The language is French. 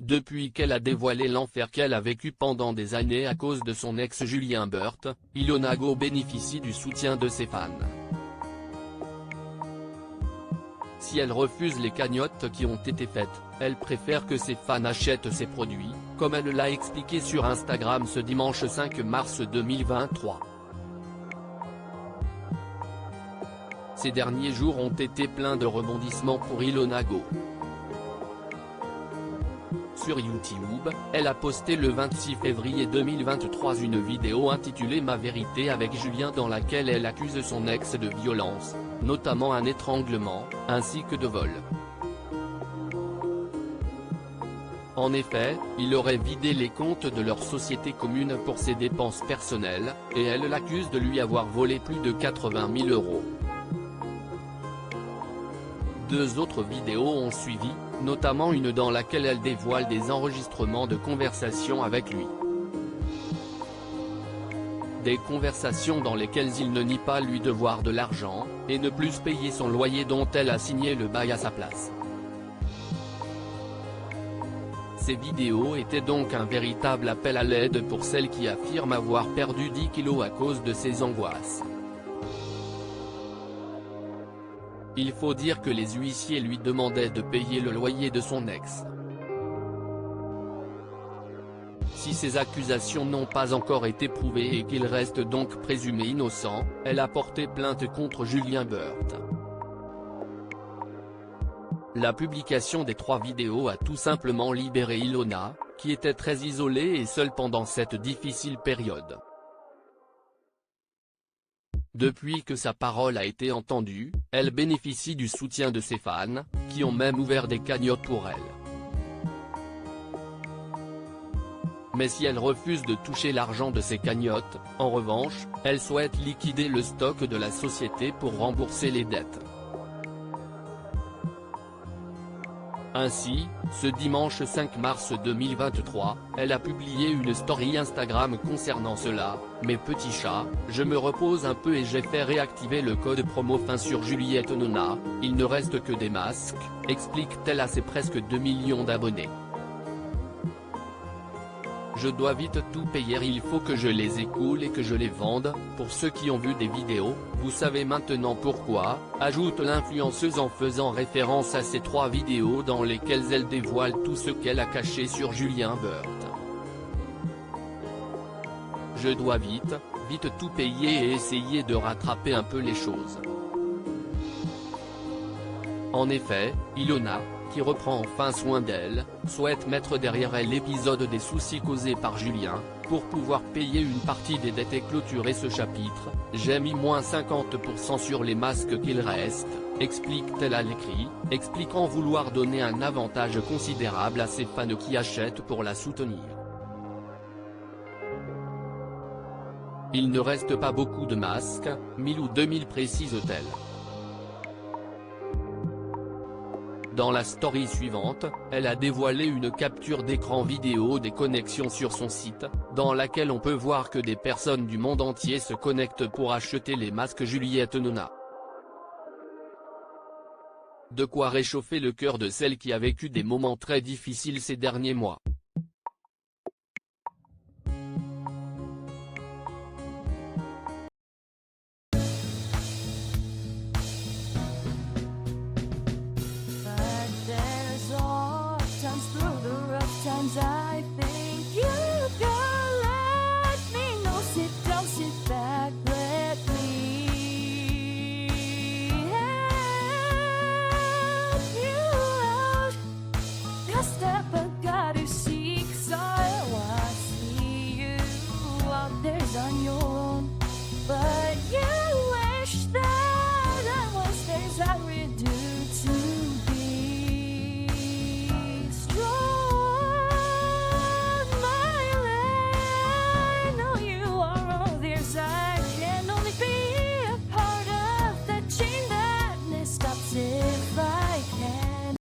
Depuis qu'elle a dévoilé l'enfer qu'elle a vécu pendant des années à cause de son ex Julien Burt, Ilona Go bénéficie du soutien de ses fans. Si elle refuse les cagnottes qui ont été faites, elle préfère que ses fans achètent ses produits, comme elle l'a expliqué sur Instagram ce dimanche 5 mars 2023. Ces derniers jours ont été pleins de rebondissements pour Ilona Go. Sur YouTube, elle a posté le 26 février 2023 une vidéo intitulée Ma vérité avec Julien dans laquelle elle accuse son ex de violence, notamment un étranglement, ainsi que de vol. En effet, il aurait vidé les comptes de leur société commune pour ses dépenses personnelles, et elle l'accuse de lui avoir volé plus de 80 000 €. Deux autres vidéos ont suivi, notamment une dans laquelle elle dévoile des enregistrements de conversations avec lui. Des conversations dans lesquelles il ne nie pas lui devoir de l'argent, et ne plus payer son loyer dont elle a signé le bail à sa place. Ces vidéos étaient donc un véritable appel à l'aide pour celle qui affirme avoir perdu 10 kilos à cause de ses angoisses. Il faut dire que les huissiers lui demandaient de payer le loyer de son ex. Si ces accusations n'ont pas encore été prouvées et qu'il reste donc présumé innocent, elle a porté plainte contre Julien Burt. La publication des 3 vidéos a tout simplement libéré Ilona, qui était très isolée et seule pendant cette difficile période. Depuis que sa parole a été entendue, elle bénéficie du soutien de ses fans, qui ont même ouvert des cagnottes pour elle. Mais si elle refuse de toucher l'argent de ses cagnottes, en revanche, elle souhaite liquider le stock de la société pour rembourser les dettes. Ainsi, ce dimanche 5 mars 2023, elle a publié une story Instagram concernant cela. Mes petits chats, je me repose un peu et j'ai fait réactiver le code promo fin sur Juliette Nona, il ne reste que des masques, explique-t-elle à ses presque 2 millions d'abonnés. Je dois vite tout payer, il faut que je les écoule et que je les vende. Pour ceux qui ont vu des vidéos, vous savez maintenant pourquoi, ajoute l'influenceuse en faisant référence à ces 3 vidéos dans lesquelles elle dévoile tout ce qu'elle a caché sur Julien Burt. Je dois vite tout payer et essayer de rattraper un peu les choses. En effet, Ilona, qui reprend enfin soin d'elle, souhaite mettre derrière elle l'épisode des soucis causés par Julien, pour pouvoir payer une partie des dettes et clôturer ce chapitre. J'ai mis moins 50% sur les masques qu'il reste, explique-t-elle à l'écrit, expliquant vouloir donner un avantage considérable à ses fans qui achètent pour la soutenir. Il ne reste pas beaucoup de masques, 1000 ou 2000 précise-t-elle. Dans la story suivante, elle a dévoilé une capture d'écran vidéo des connexions sur son site, dans laquelle on peut voir que des personnes du monde entier se connectent pour acheter les masques Juliette Nona. De quoi réchauffer le cœur de celle qui a vécu des moments très difficiles ces derniers mois.